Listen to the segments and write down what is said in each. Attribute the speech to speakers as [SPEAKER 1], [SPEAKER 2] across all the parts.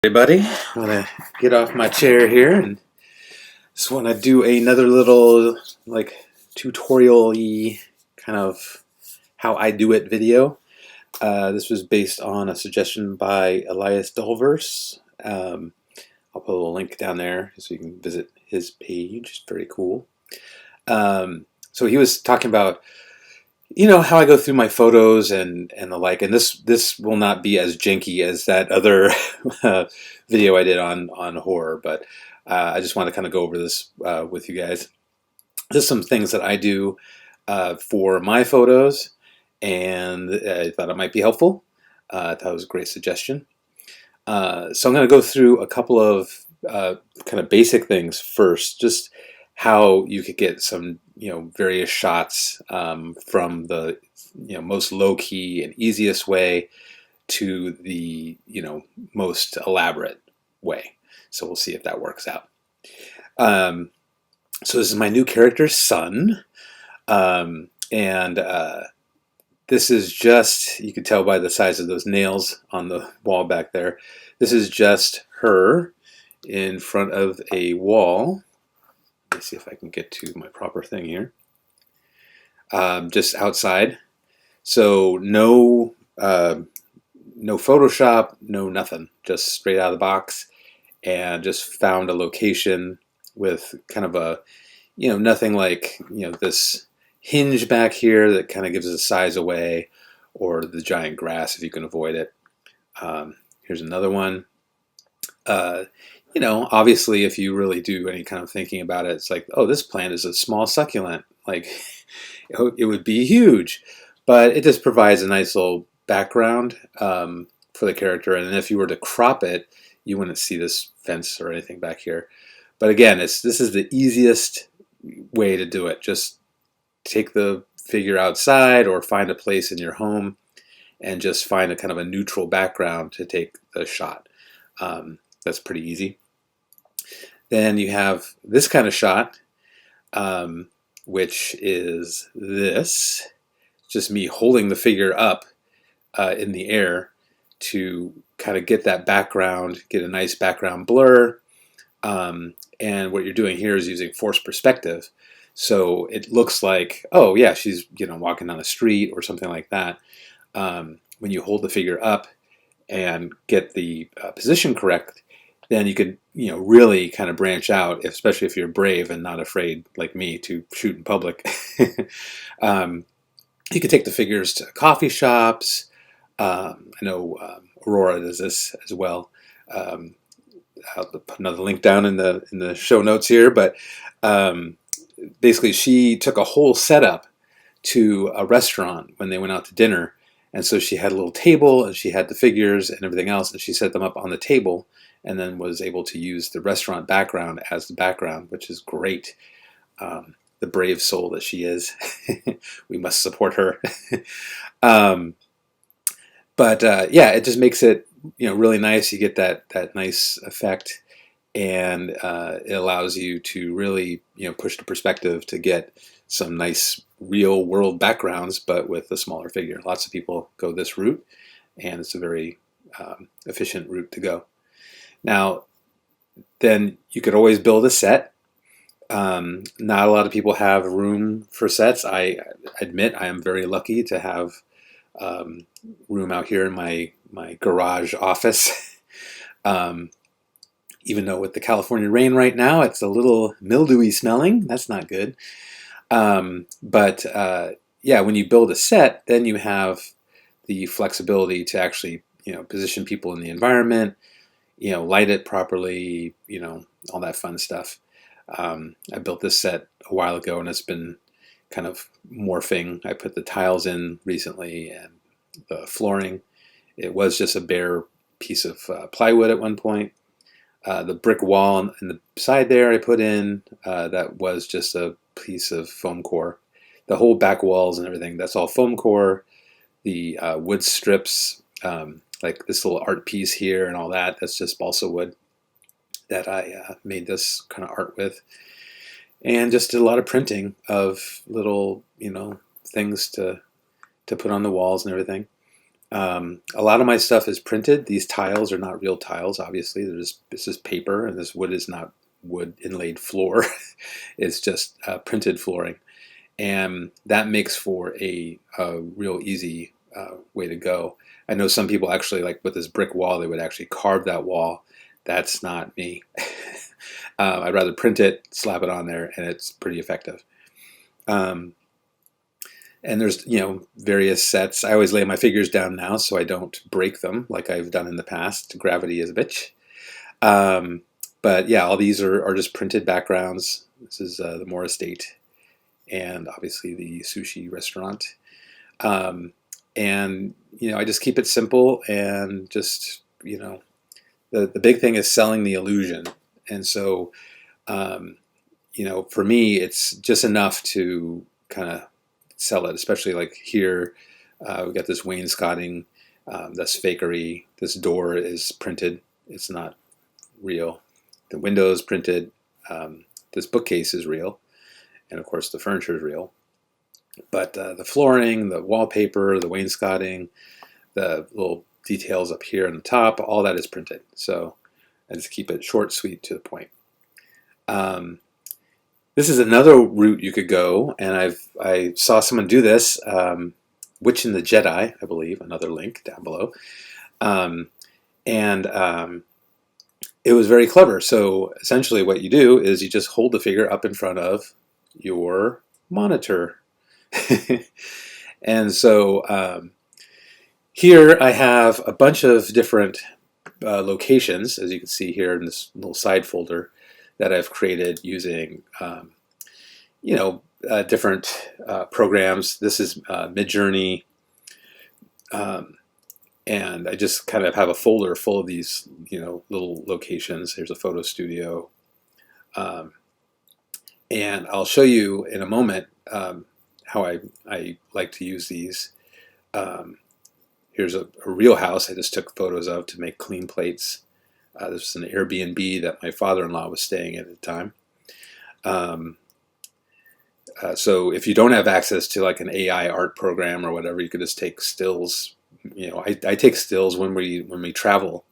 [SPEAKER 1] Everybody, I'm gonna get off my chair here and just want to do another little tutorial-y kind of how I do it video. This was based on a suggestion by Elyas. I'll put a little link down there so you can visit his page. It's very cool. So he was talking about how I go through my photos and the like, and this will not be as janky as that other video I did on horror, but I just want to kind of go over this with you guys. Just some things that I do for my photos, and I thought it might be helpful. I thought it was a great suggestion. So I'm going to go through a couple of kind of basic things first, just how you could get some various shots from the most low-key and easiest way to the most elaborate way. So we'll see if that works out. So this is my new character, Sun, and this is just, you can tell by the size of those nails on the wall back there, this is just her in front of a wall. Let me see if I can get to my proper thing here. Just outside. So no Photoshop, no nothing. Just straight out of the box, and just found a location with kind of a, nothing like, this hinge back here that kind of gives the size away, or the giant grass if you can avoid it. Here's another one. Obviously, if you really do any kind of thinking about it, it's like, oh, this plant is a small succulent. Like, it would be huge, but it just provides a nice little background for the character. And if you were to crop it, you wouldn't see this fence or anything back here. But again, this is the easiest way to do it. Just take the figure outside or find a place in your home and just find a kind of a neutral background to take the shot. That's pretty easy. Then you have this kind of shot, which is this. Just me holding the figure up in the air to kind of get that background, get a nice background blur. And what you're doing here is using forced perspective. So it looks like, oh yeah, she's walking down the street or something like that. When you hold the figure up and get the position correct, then you could really kind of branch out, especially if you're brave and not afraid like me to shoot in public. You could take the figures to coffee shops. I know Aurora does this as well. I'll put another link down in the show notes here, but basically she took a whole setup to a restaurant when they went out to dinner. And so she had a little table and she had the figures and everything else, and she set them up on the table and then was able to use the restaurant background as the background, which is great. The brave soul that she is. We must support her. But yeah, it just makes it really nice. You get that nice effect, and it allows you to really push the perspective to get some nice real world backgrounds, but with a smaller figure. Lots of people go this route, and it's a very efficient route to go. Now, then you could always build a set. Not a lot of people have room for sets. I admit I am very lucky to have room out here in my garage office. Even though with the California rain right now, it's a little mildewy smelling. That's not good. But yeah, when you build a set, then you have the flexibility to actually position people in the environment, light it properly, all that fun stuff. I built this set a while ago, and it's been kind of morphing. I put the tiles in recently and the flooring. It was just a bare piece of plywood at one point. The brick wall on the side there I put in, that was just a piece of foam core. The whole back walls and everything, that's all foam core. The wood strips, like this little art piece here and all that, that's just balsa wood that I made this kind of art with. And just did a lot of printing of little, things to put on the walls and everything. A lot of my stuff is printed. These tiles are not real tiles, obviously. This is paper, and this wood is not wood inlaid floor. It's just printed flooring. And that makes for a real easy way to go. I know some people actually, like with this brick wall, they would actually carve that wall. That's not me. I'd rather print it, slap it on there, and it's pretty effective. Um, and there's, various sets. I always lay my figures down now so I don't break them like I've done in the past. Gravity is a bitch. But yeah, all these are just printed backgrounds. This is the Moore Estate, and obviously the sushi restaurant. And I just keep it simple, and just the big thing is selling the illusion. And so for me, it's just enough to kind of sell it, especially like here. We've got this wainscoting that's fakery. This door is printed. It's not real. The window is printed. This bookcase is real. And of course the furniture is real. But the flooring, the wallpaper, the wainscoting, the little details up here on the top, all that is printed. So I just keep it short, sweet, to the point. This is another route you could go, and I saw someone do this, Witch and the Jedi, I believe, another link down below. It was very clever. So essentially what you do is you just hold the figure up in front of your monitor. And so here I have a bunch of different locations, as you can see here in this little side folder, that I've created using different programs. This is Midjourney, and I just kind of have a folder full of these little locations. Here's a photo studio, and I'll show you in a moment how I like to use these. Here's a real house I just took photos of to make clean plates. This was an Airbnb that my father-in-law was staying at the time. So if you don't have access to like an AI art program or whatever, you could just take stills. I take stills when we travel,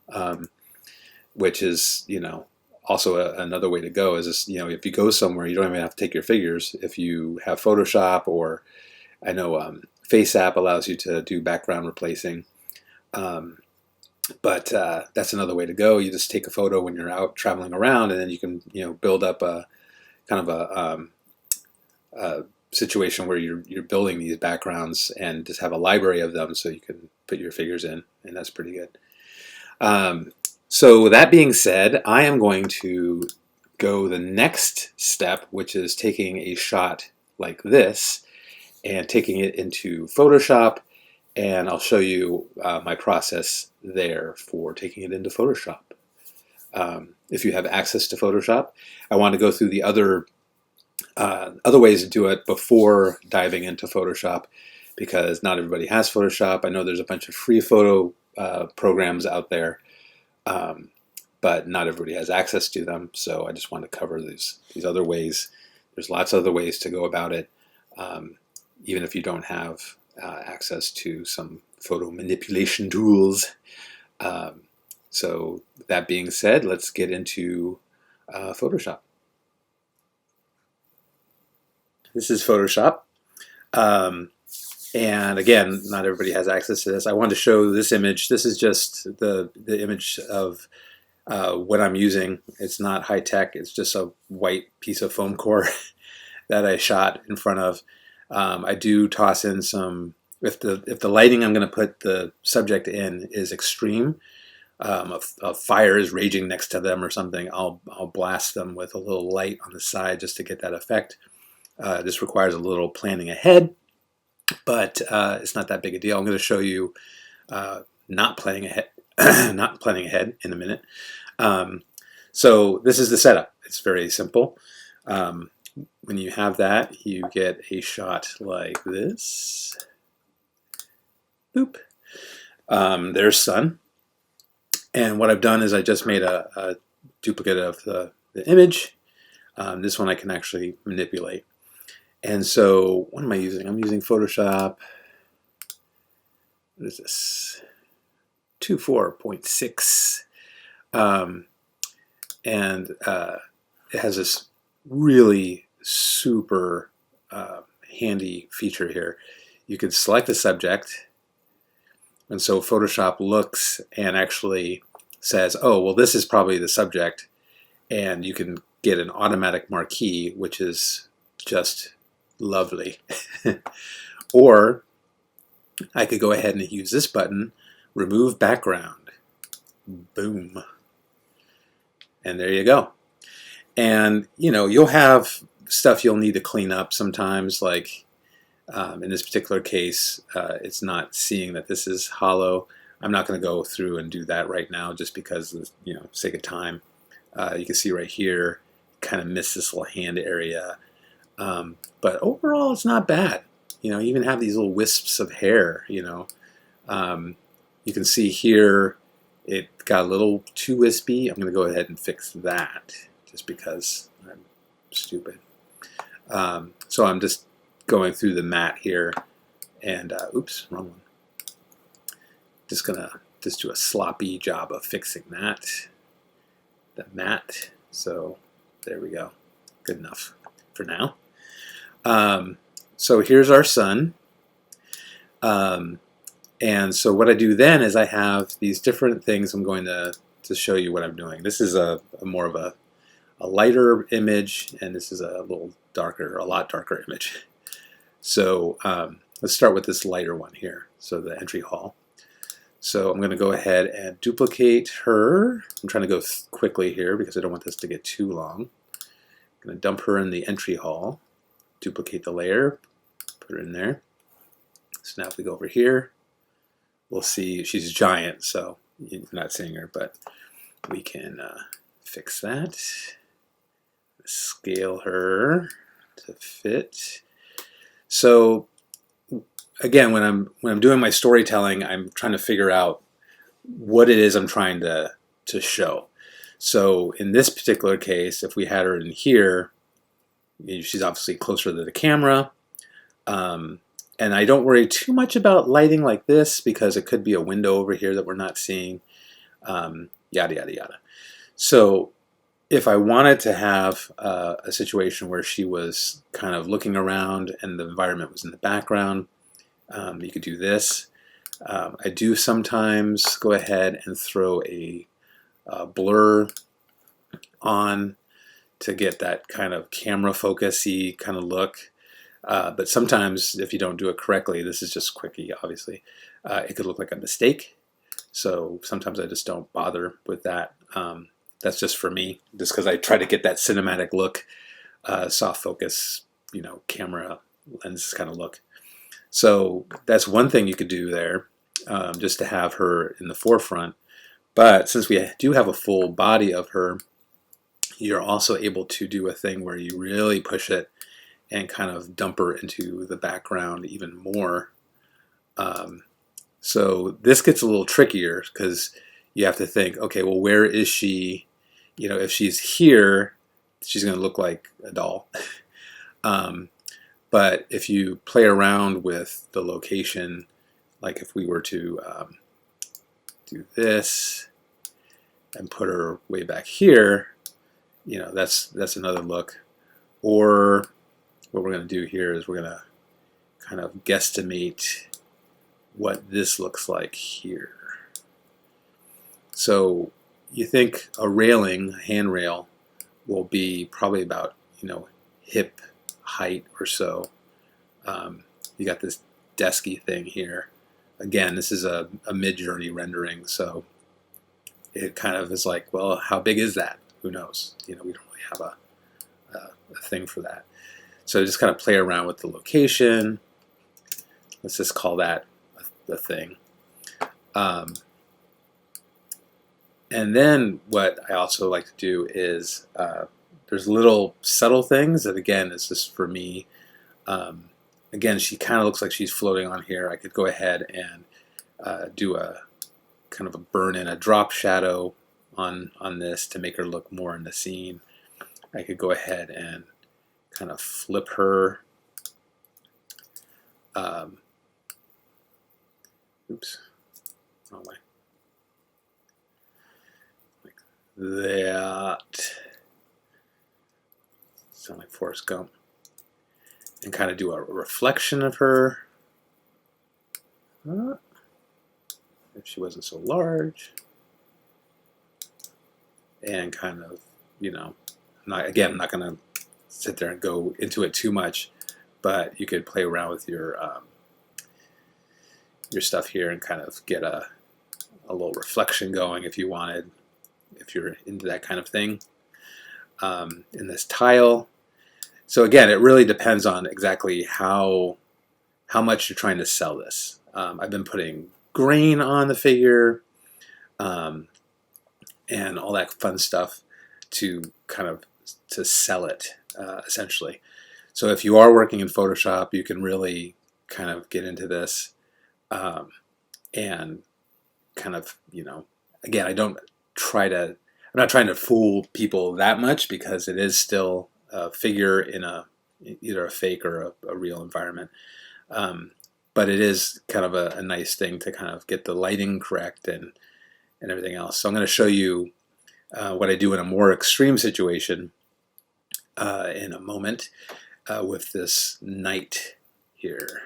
[SPEAKER 1] which is also another way to go. Is this, if you go somewhere, you don't even have to take your figures. If you have Photoshop, or I know Face App allows you to do background replacing. But that's another way to go. You just take a photo when you're out traveling around, and then you can build up a kind of a situation where you're building these backgrounds and just have a library of them, so you can put your figures in, and that's pretty good. So that being said, I am going to go the next step, which is taking a shot like this and taking it into Photoshop. And I'll show you my process there for taking it into Photoshop. If you have access to Photoshop, I want to go through the other ways to do it before diving into Photoshop, because not everybody has Photoshop. I know there's a bunch of free photo programs out there, but not everybody has access to them. So I just want to cover these other ways. There's lots of other ways to go about it, even if you don't have access to some photo manipulation tools. So that being said, let's get into Photoshop. This is Photoshop. And again, not everybody has access to this. I wanted to show this image. This is just the image of what I'm using. It's not high tech. It's just a white piece of foam core that I shot in front of. I do toss in some, if the lighting I'm going to put the subject in is extreme, a fire is raging next to them or something, I'll blast them with a little light on the side just to get that effect. This requires a little planning ahead, but it's not that big a deal. I'm going to show you not planning ahead, not planning ahead in a minute. So this is the setup. It's very simple. When you have that, you get a shot like this. Boop. There's sun. And what I've done is I just made a duplicate of the image. This one I can actually manipulate. And so what am I using? I'm using Photoshop. what is this? 24.6. And it has this really super handy feature here. You can select a subject, and so Photoshop looks and actually says, oh, well, this is probably the subject, and you can get an automatic marquee, which is just lovely. Or I could go ahead and use this button, remove background. Boom. And there you go. And you'll have stuff you'll need to clean up sometimes, like in this particular case, it's not seeing that this is hollow. I'm not going to go through and do that right now just because of sake of time. You can see right here, kind of miss this little hand area. But overall, it's not bad. You even have these little wisps of hair, you can see here, it got a little too wispy. I'm going to go ahead and fix that just because I'm stupid. So I'm just going through the mat here and, oops, wrong one. Just going to do a sloppy job of fixing that. The mat. So there we go. Good enough for now. So here's our sun. And so what I do then is I have these different things I'm going to show you what I'm doing. This is a more of a lighter image, and this is a little darker, a lot darker image. So let's start with this lighter one here, so the entry hall. So I'm going to go ahead and duplicate her. I'm trying to go quickly here because I don't want this to get too long. I'm going to dump her in the entry hall, duplicate the layer, put her in there. So now if we go over here, we'll see she's giant, so you're not seeing her, but we can fix that. Scale her to fit. So again, when I'm doing my storytelling, I'm trying to figure out what it is I'm trying to show. So in this particular case, if we had her in here, she's obviously closer to the camera. And I don't worry too much about lighting like this because it could be a window over here that we're not seeing, yada, yada, yada. So if I wanted to have a situation where she was kind of looking around and the environment was in the background, you could do this. I do sometimes go ahead and throw a blur on to get that kind of camera focusy kind of look. But sometimes if you don't do it correctly, this is just quickie, obviously, it could look like a mistake. So sometimes I just don't bother with that. That's just for me, just because I try to get that cinematic look, soft focus, camera lens kind of look. So that's one thing you could do there, just to have her in the forefront. But since we do have a full body of her, you're also able to do a thing where you really push it and kind of dump her into the background even more. So this gets a little trickier because you have to think, okay, well, where is she? If she's here, she's going to look like a doll. But if you play around with the location, like if we were to do this and put her way back here, that's another look. Or what we're going to do here is we're going to kind of guesstimate what this looks like here. So you think a railing, a handrail, will be probably about hip height or so. You got this desky thing here. Again, this is a mid-journey rendering, so it kind of is like, well, how big is that? Who knows? We don't really have a thing for that. So just kind of play around with the location. Let's just call that the thing. And then what I also like to do is there's little subtle things that, again, is just for me. Again, she kind of looks like she's floating on here. I could go ahead and do a kind of a burn in, a drop shadow on this to make her look more in the scene. I could go ahead and kind of flip her. Oops. that. Sound like Forrest Gump. And kind of do a reflection of her. If she wasn't so large. And kind of, you know, I'm not going to sit there and go into it too much, but you could play around with your stuff here and kind of get a little reflection going if you wanted, if you're into that kind of thing. In this tile. So again, it really depends on exactly how much you're trying to sell this. I've been putting grain on the figure and all that fun stuff to kind of to sell it essentially. So if you are working in Photoshop, you can really kind of get into this and kind of, you know, again, I'm not trying to fool people that much because it is still a figure in either a fake or a real environment. But it is kind of a nice thing to kind of get the lighting correct and everything else. So I'm going to show you what I do in a more extreme situation in a moment with this night here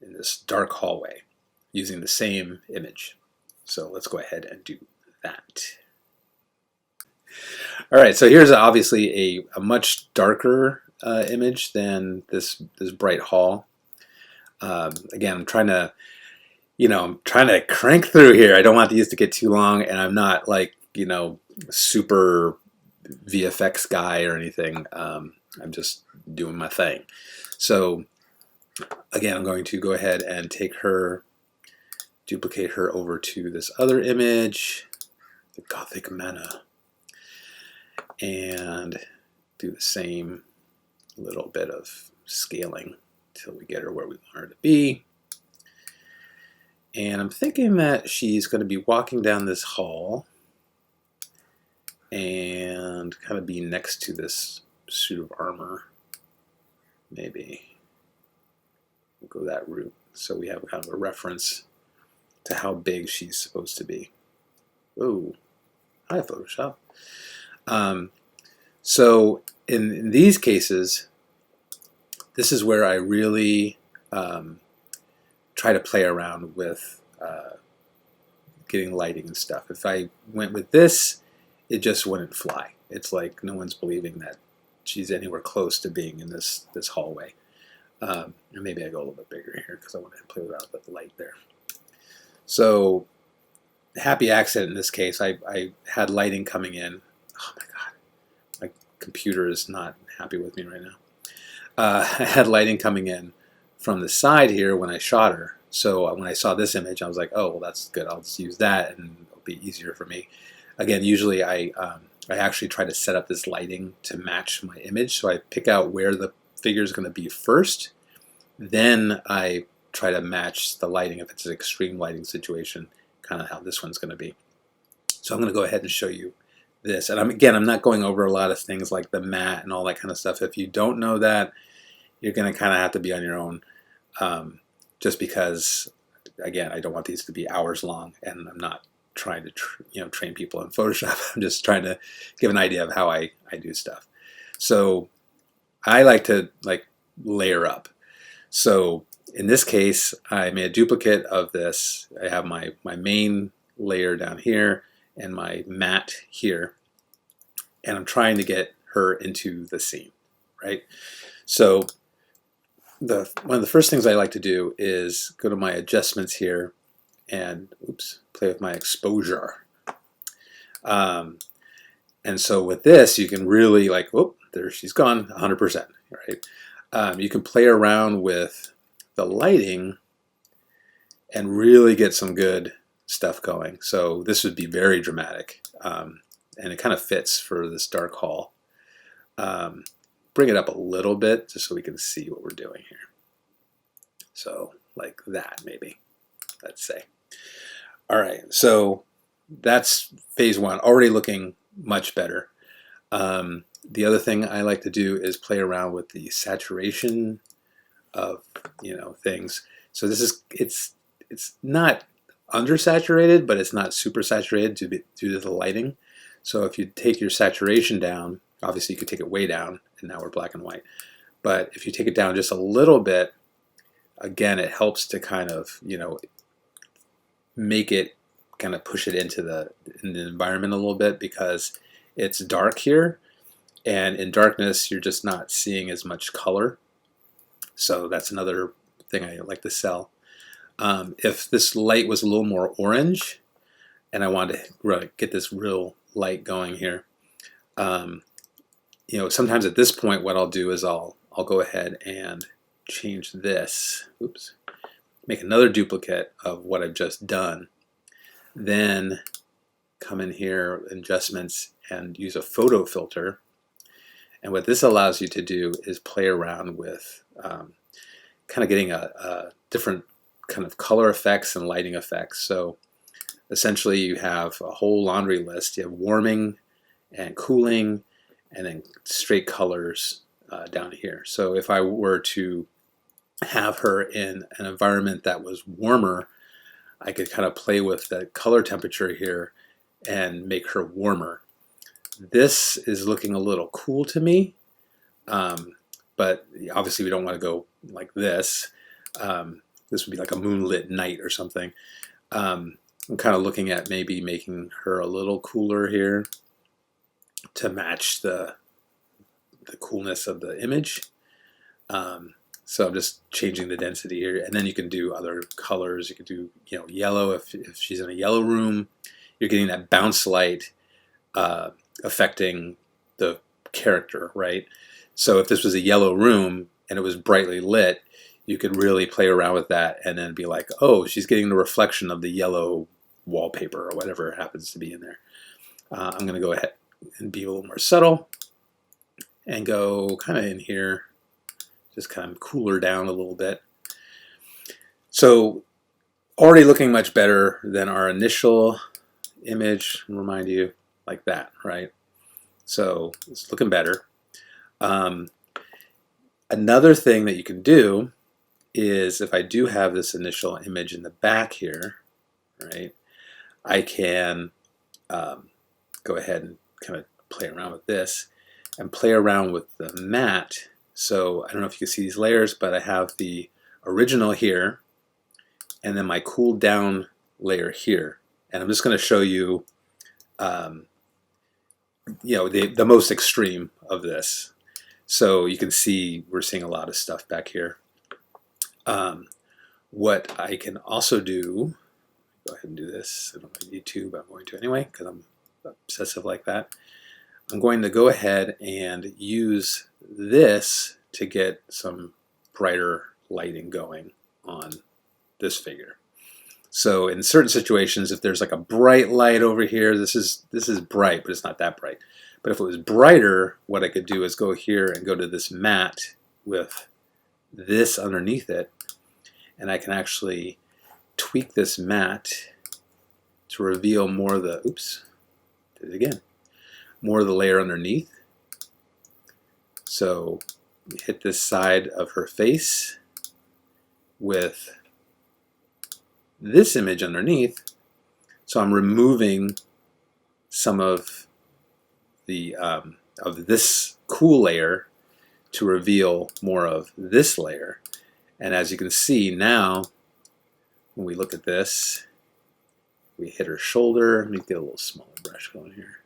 [SPEAKER 1] in this dark hallway using the same image. So let's go ahead and do that. All right, so here's obviously a much darker image than this bright hall. Again, I'm trying to crank through here. I don't want these to get too long, and I'm not like, you know, super VFX guy or anything. I'm just doing my thing. So again, I'm going to go ahead and take her, duplicate her over to this other image, the Gothic Manor, and do the same little bit of scaling until we get her where we want her to be. And I'm thinking that she's going to be walking down this hall and kind of be next to this suit of armor. Maybe we'll go that route so we have kind of a reference to how big she's supposed to be. Oh, hi Photoshop. So in these cases, this is where I really try to play around with getting lighting and stuff. If I went with this, it just wouldn't fly. It's like no one's believing that she's anywhere close to being in this hallway. And maybe I go a little bit bigger here because I want to play around with the light there. So happy accident in this case. I had lighting coming in. Oh my God, my computer is not happy with me right now. I had lighting coming in from the side here when I shot her. So when I saw this image, I was like, oh, well, that's good. I'll just use that and it'll be easier for me. Again, usually I actually try to set up this lighting to match my image. So I pick out where the figure is going to be first. Then I try to match the lighting if it's an extreme lighting situation, kind of how this one's going to be. So I'm going to go ahead and show you this. And I'm not going over a lot of things like the matte and all that kind of stuff. If you don't know that, you're going to kind of have to be on your own, just because, again, I don't want these to be hours long, and I'm not trying to train people in Photoshop. I'm just trying to give an idea of how I do stuff. So I like to layer up. So in this case, I made a duplicate of this. I have my main layer down here and my matte here, and I'm trying to get her into the scene, right? So one of the first things I like to do is go to my adjustments here and play with my exposure. And so with this, you can really there she's gone 100%, right? You can play around with the lighting and really get some good stuff going. So this would be very dramatic, and it kind of fits for this dark hall. Bring it up a little bit just so we can see what we're doing here. So like that, maybe, let's say. All right, so that's phase one, already looking much better. The other thing I like to do is play around with the saturation of things. So this is it's not undersaturated, but it's not super saturated due to the lighting. So if you take your saturation down, obviously you could take it way down, and now we're black and white. But if you take it down just a little bit, again, it helps to kind of, make it kind of push it into the environment a little bit, because it's dark here, and in darkness you're just not seeing as much color. So that's another thing I like to sell. If this light was a little more orange, and I wanted to get this real light going here, sometimes at this point what I'll do is I'll go ahead and change this. Oops. Make another duplicate of what I've just done. Then come in here, adjustments, and use a photo filter. And what this allows you to do is play around with kind of getting a different kind of color effects and lighting effects. So essentially you have a whole laundry list. You have warming and cooling, and then straight colors down here. So if I were to have her in an environment that was warmer, I could kind of play with the color temperature here and make her warmer. This is looking a little cool to me, but obviously we don't want to go like this. This would be like a moonlit night or something. I'm kind of looking at maybe making her a little cooler here to match the coolness of the image. So I'm just changing the density here, and then you can do other colors. You could do yellow if she's in a yellow room. You're getting that bounce light affecting the character, right? So if this was a yellow room and it was brightly lit, you could really play around with that and then be like, oh, she's getting the reflection of the yellow wallpaper or whatever happens to be in there. I'm going to go ahead and be a little more subtle and go kind of in here, just kind of cooler down a little bit. So already looking much better than our initial image. Remind you, like that, right? So it's looking better. Another thing that you can do is, if I do have this initial image in the back here, right, I can go ahead and kind of play around with this and play around with the matte. So I don't know if you can see these layers, but I have the original here and then my cooled down layer here. And I'm just going to show you, the most extreme of this. So you can see we're seeing a lot of stuff back here. What I can also do, go ahead and do this. I don't need to, but I'm going to anyway because I'm obsessive like that. I'm going to go ahead and use this to get some brighter lighting going on this figure. So in certain situations, if there's like a bright light over here, this is bright, but it's not that bright. But if it was brighter, what I could do is go here and go to this matte with this underneath it, and I can actually tweak this matte to reveal more of the, oops, did it again, more of the layer underneath. So hit this side of her face with this image underneath. So I'm removing some of the of this cool layer to reveal more of this layer. And as you can see now, when we look at this, we hit her shoulder. Let me get a little smaller brush going here.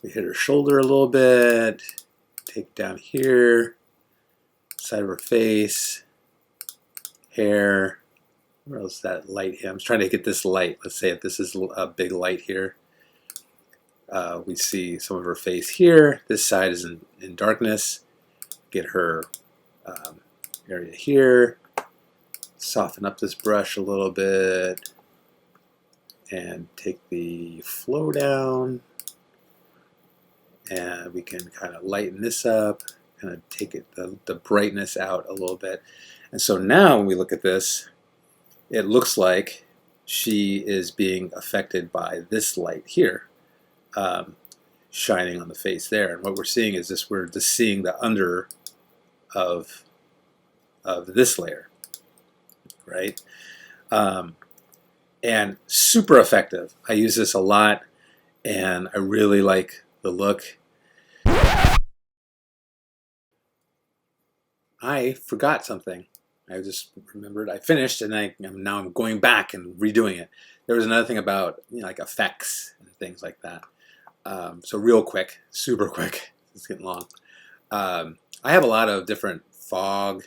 [SPEAKER 1] We hit her shoulder a little bit, take down here, side of her face, hair. Where else is that light here? I'm trying to get this light. Let's say if this is a big light here. We see some of her face here. This side is in darkness. Get her area here. Soften up this brush a little bit. And take the flow down. And we can kind of lighten this up, kind of take it the brightness out a little bit. And so now when we look at this, it looks like she is being affected by this light here, shining on the face there. And what we're seeing is this, we're just seeing the under of this layer, right? And super effective. I use this a lot. and I really like the look. I forgot something. I just remembered I finished, and now I'm going back and redoing it. There was another thing about, you know, like effects and things like that. So real quick, super quick. It's getting long. I have a lot of different fog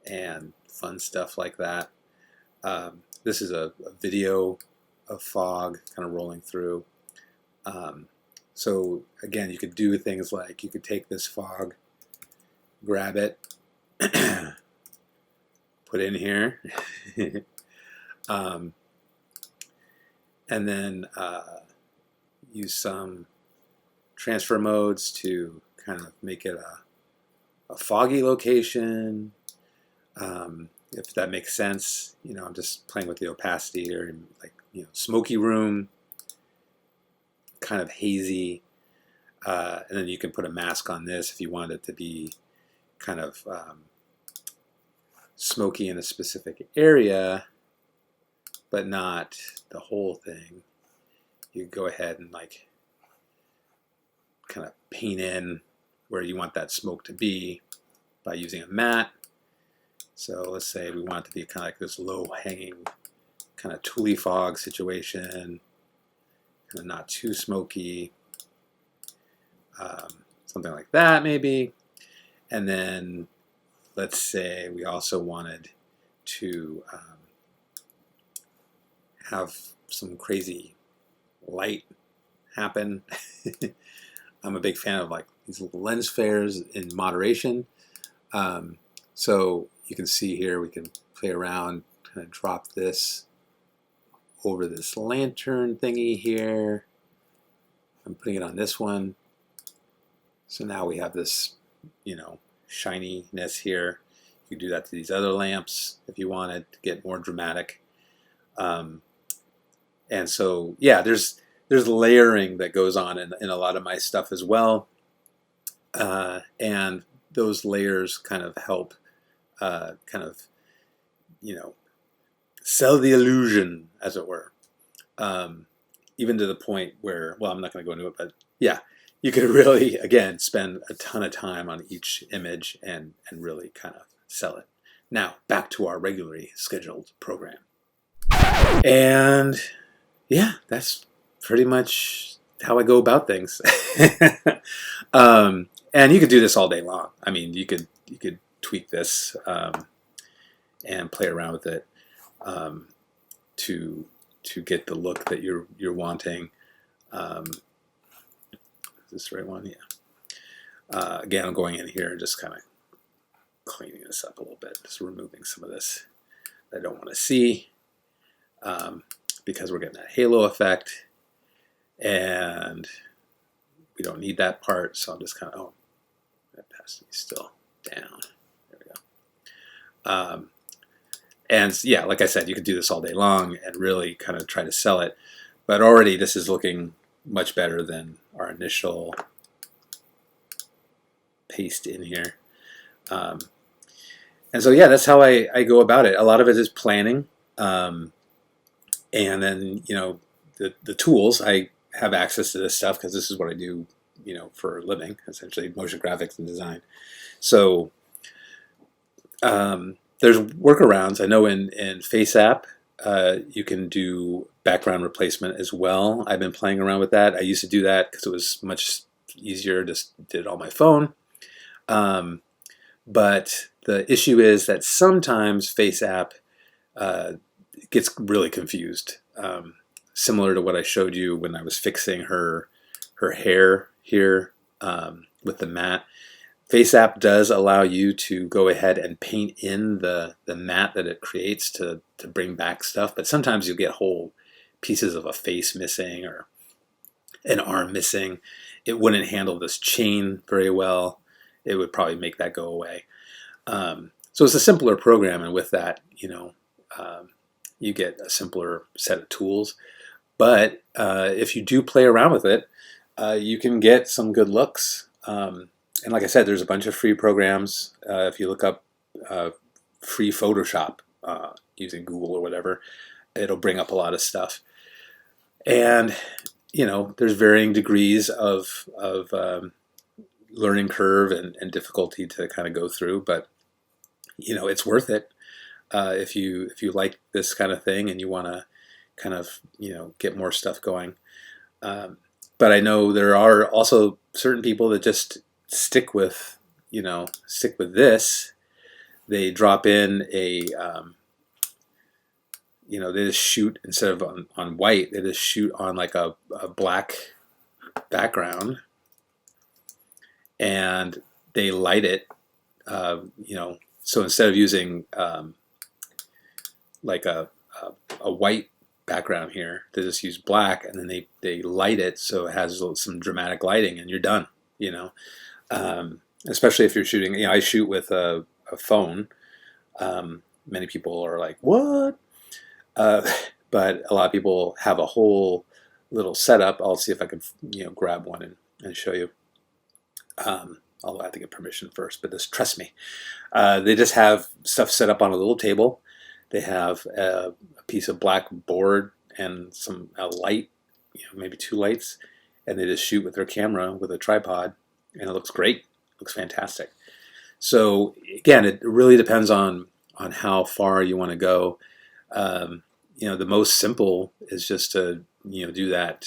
[SPEAKER 1] and fun stuff like that. This is a video of fog kind of rolling through. So again, you could do things like you could take this fog, grab it, put in here, and then use some transfer modes to kind of make it a foggy location. If that makes sense, you know, I'm just playing with the opacity, or like, you know, smoky room, kind of hazy, and then you can put a mask on this if you want it to be kind of smoky in a specific area, but not the whole thing. You go ahead and like kind of paint in where you want that smoke to be by using a matte. So let's say we want it to be kind of like this low-hanging kind of tule fog situation, kind of not too smoky, something like that maybe. And then let's say we also wanted to have some crazy light happen. I'm a big fan of like these little lens flares in moderation. So you can see here we can play around, kind of drop this over this lantern thingy here. I'm putting it on this one. So now we have this, you know, shininess here. You can do that to these other lamps if you wanted to get more dramatic. And so, yeah, there's layering that goes on in a lot of my stuff as well. And those layers kind of help kind of, you know, sell the illusion, as it were. Even to the point where, well, I'm not going to go into it, but yeah, you could really, again, spend a ton of time on each image and really kind of sell it. Now, back to our regularly scheduled program. And yeah, that's pretty much how I go about things. And you could do this all day long. I mean, you could tweak this and play around with it to get the look that you're wanting. Is this the right one? Yeah. Again, I'm going in here and just kind of cleaning this up a little bit, just removing some of this that I don't want to see, because we're getting that halo effect, and we don't need that part. So I'm just kind of, oh, that opacity is still down. There we go. And yeah, like I said, you could do this all day long and really kind of try to sell it. But already this is looking much better than our initial paste in here. And so yeah, that's how I go about it. A lot of it is planning. And then, you know, the tools, I have access to this stuff because this is what I do, you know, for a living, essentially motion graphics and design. So there's workarounds. I know in FaceApp, you can do background replacement as well. I've been playing around with that. I used to do that because it was much easier, just did it on my phone. But the issue is that sometimes FaceApp gets really confused. Similar to what I showed you when I was fixing her hair here with the matte. FaceApp does allow you to go ahead and paint in the matte that it creates to bring back stuff, but sometimes you get whole pieces of a face missing or an arm missing. It wouldn't handle this chain very well. It would probably make that go away. So it's a simpler program, and with that, you know, you get a simpler set of tools. But if you do play around with it, you can get some good looks. And like I said, there's a bunch of free programs. If you look up free Photoshop using Google or whatever, it'll bring up a lot of stuff. And there's varying degrees of learning curve and difficulty to kind of go through, but it's worth it if you like this kind of thing and you want to kind of get more stuff going. But I know there are also certain people that just stick with this. They drop in a they just shoot instead of on white. They just shoot on like a black background, and they light it. So instead of using like a white background here, they just use black, and then they light it so it has some dramatic lighting, and you're done. Especially if you're shooting. I shoot with a phone. Many people are like, "What?" But a lot of people have a whole little setup. I'll see if I can grab one and show you. Although I have to get permission first, but just trust me. They just have stuff set up on a little table. They have a piece of black board and a light, maybe 2 lights, and they just shoot with their camera with a tripod, and it looks great. It looks fantastic. So again, it really depends on how far you want to go. The most simple is just to do that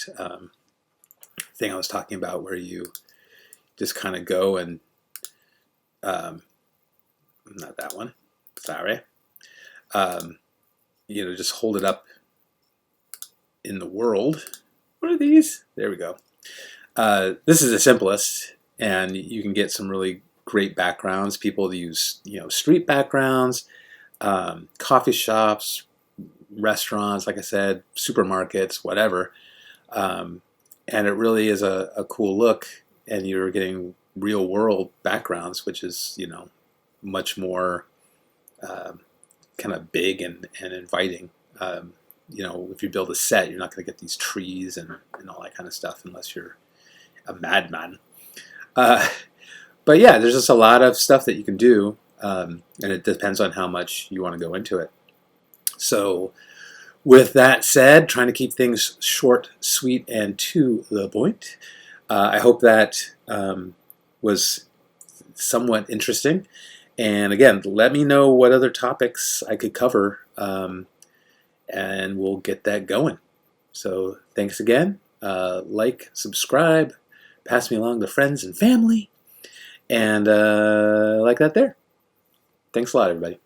[SPEAKER 1] thing I was talking about, where you just kind of go and not that one, sorry. Just hold it up in the world. What are these? There we go. This is the simplest, and you can get some really great backgrounds. People use street backgrounds, coffee shops, restaurants, like I said, supermarkets, whatever. And it really is a cool look, and you're getting real world backgrounds, which is much more kind of big and inviting. If you build a set, you're not going to get these trees and all that kind of stuff unless you're a madman. But yeah, there's just a lot of stuff that you can do, and it depends on how much you want to go into it. So with that said, trying to keep things short, sweet, and to the point. I hope that was somewhat interesting. And again, let me know what other topics I could cover, and we'll get that going. So thanks again. Like, subscribe, pass me along to friends and family, and like that there. Thanks a lot, everybody.